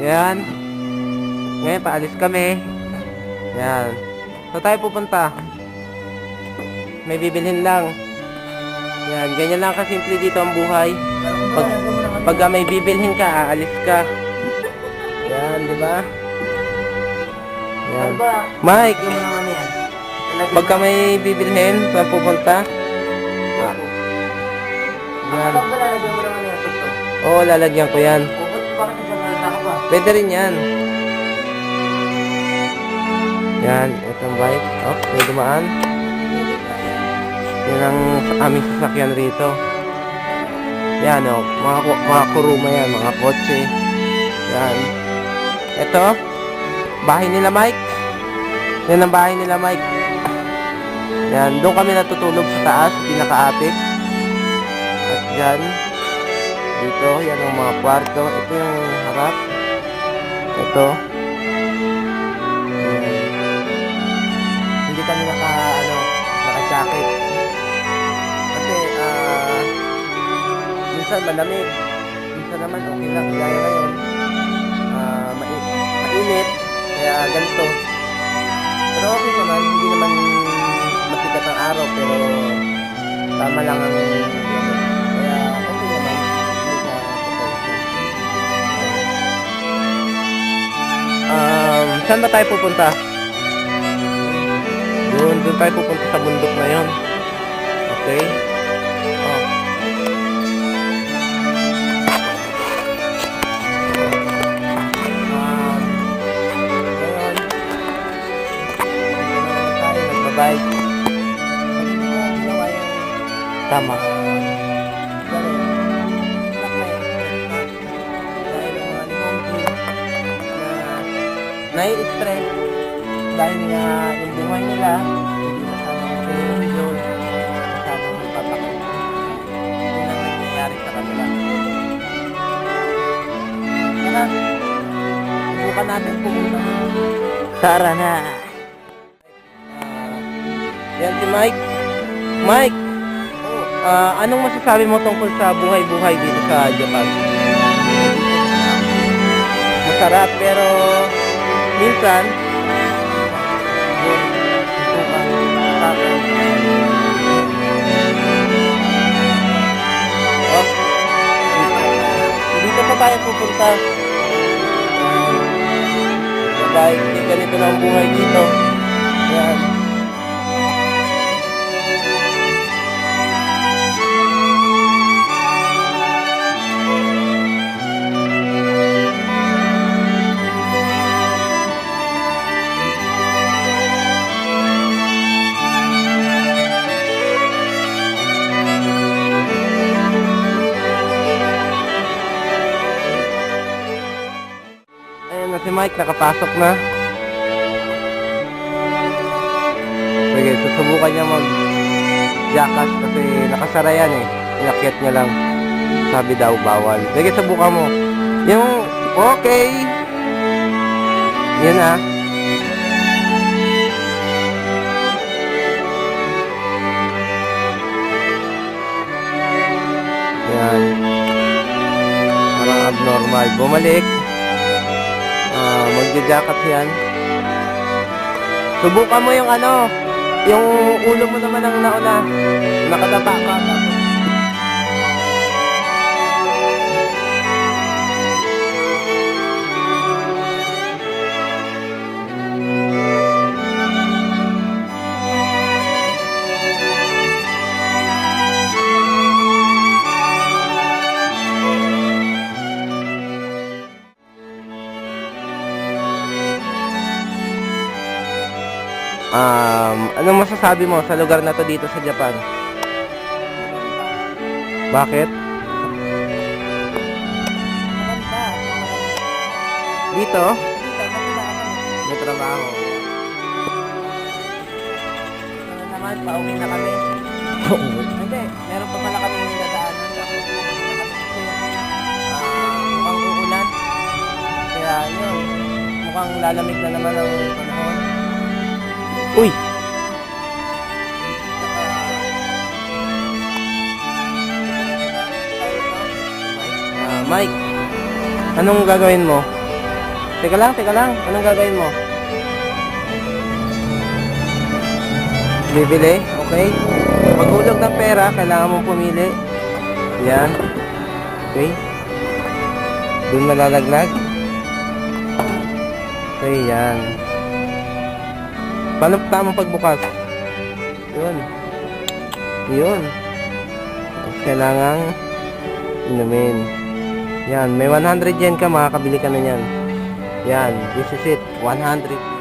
Yan. Ngayon, paalis kami. Yan. So, tayo pupunta. May bibilhin lang. Yan. Ganyan lang kasimple dito ang buhay. Pagka may bibilhin ka, aalis ka. Yan, di ba? Yan. Mike, pagka may bibilhin, saan pupunta? Yan. Oo, lalagyan ko yan. Pwede rin yan. Yan, itong bike. Oh, may dumaan. Yan ang aming sasakyan rito. Yan, oh, mga kuruma yan, mga kotse. Yan. Ito, bahay nila Mike. Yan ang bahay nila Mike. Yan, doon kami natutulog sa taas, pinakaapit. At yan, dito, yan ang mga kwarto. Ito yung harap. Ito. Hindi kami naka-jacket. Kasi, minsan malamig. Minsan naman okay lang. Kaya ngayon, mainit. Kaya ganito. Pero okay naman. Hindi naman masikat ang araw. Pero, tama lang ang kaya okay naman. Saan ba tayo pupunta? Doon tayo pupunta sa bundok na yun. Okay? Oh. Ngayon, tayo nagbabike. Tama. Nai-stress dahil nga yung buhay nila hindi masyadong enjoy, masyadong magpapakit. Yun ang nangyayari sa kanila. Kaya, subukan natin pumunta. Tara na! Yan si Mike. Mike! Anong masasabi mo tungkol sa buhay-buhay dito sa Japan? Masarap pero minsan dito pa tayo pupunta. Dahil ganito na ang buhay dito. Yan. Si Mike nakapasok na. Sige, susubukan niya mag-jackass kasi nakasara yan eh. Inakyat niya lang. Sabi daw bawal. Sige, subukan mo. Yung, okay. Yan ah. Yan. Parang abnormal. Bumalik. Magja-jacket yan. Subukan mo yung yung ulo mo naman ang nauna. Nakadapa ka. Anong masasabi mo sa lugar na to dito sa Japan? Bakit? Dito? May trabaho. Naman, pauwi na kami. Hindi, meron pa pala kami dadaanan. Mukhang uulan. Kaya yun, mukhang lalamig na naman ang panahon. Uy! Mike, anong gagawin mo? Teka lang, teka lang. Anong gagawin mo? Bibili? Okay. Paghulog ng pera, kailangan mong pumili. Yan. Okay. Doon malalaglag. Okay, yan. Paano tamang pagbukas? Yun. Yun. Kailangang inumin. Yan. May 100 yen ka, makakabili ka na yan. Yan. This is it. 100